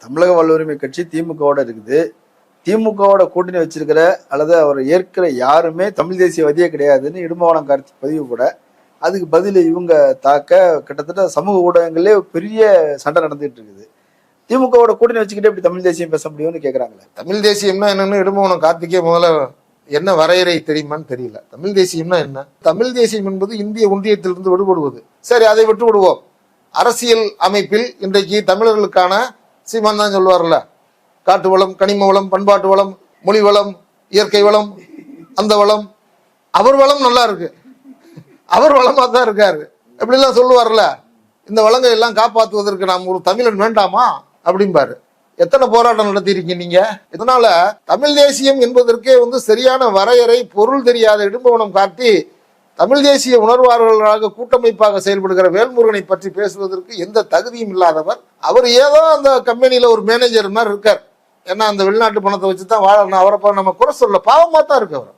தமிழக வாழ்வுரிமை கட்சி திமுகவோட இருக்குது. திமுகவோட கூட்டணி வச்சிருக்கிற அல்லது அவர் ஏற்கிற யாருமே தமிழ் தேசியவாதியே கிடையாதுன்னு இடும்பவனம் கார்த்திக் பதிவு கூட. அதுக்கு பதில் இவங்க தாக்க கிட்டத்தட்ட சமூக ஊடகங்களே பெரிய சண்டை நடந்துட்டு இருக்குது. திமுகவோட கூட்டணி வச்சுக்கிட்டு எப்படி தமிழ் தேசியம் பேச முடியும்னு கேட்கறாங்களே. தமிழ் தேசியம்னா என்னன்னு இடும்பவனம் கார்த்திகே முதல்ல என்ன வரையறை தெரியுமான்னு தெரியல. தமிழ் தேசியம்னா என்ன? தமிழ் தேசியம் என்பது இந்திய ஒன்றியத்திலிருந்து விடுபடுவது. சரி, அதை விட்டு விடுவோம். அரசியல் அமைப்பில் இன்றைக்கு தமிழர்களுக்கான சீமான் தான் சொல்லுவார்ல, காட்டு வளம், கனிம வளம், பண்பாட்டு வளம், மொழி வளம், இயற்கை வளம், அந்த வளம், அவர் வளம் நல்லா இருக்கு, அவர் வளமா தான் இருக்காரு அப்படிலாம் சொல்லுவார்ல. இந்த வளங்களை எல்லாம் காப்பாற்றுவதற்கு நாம் ஒரு தமிழன் வேண்டாமா அப்படிம்பாரு. எத்தனை போராட்டம் நடத்தியிருக்கீங்க நீங்க? இதனால தமிழ் தேசியம் என்பதற்கே சரியான வரையறை பொருள் தெரியாத இடும்பவனம் காட்டி தமிழ் தேசிய உணர்வாளர்களாக கூட்டமைப்பாக செயல்படுகிற வேல்முருகனை பற்றி பேசுவதற்கு எந்த தகுதியும் இல்லாதவர். அவர் ஏதோ அந்த கம்பெனியில ஒரு மேனேஜர் மாதிரி இருக்கார். ஏன்னா அந்த வெளிநாட்டு பணத்தை வச்சுதான் வாழணும். அவரை நம்ம குறை சொல்ல, பாவமா தான் இருக்கு அவர்.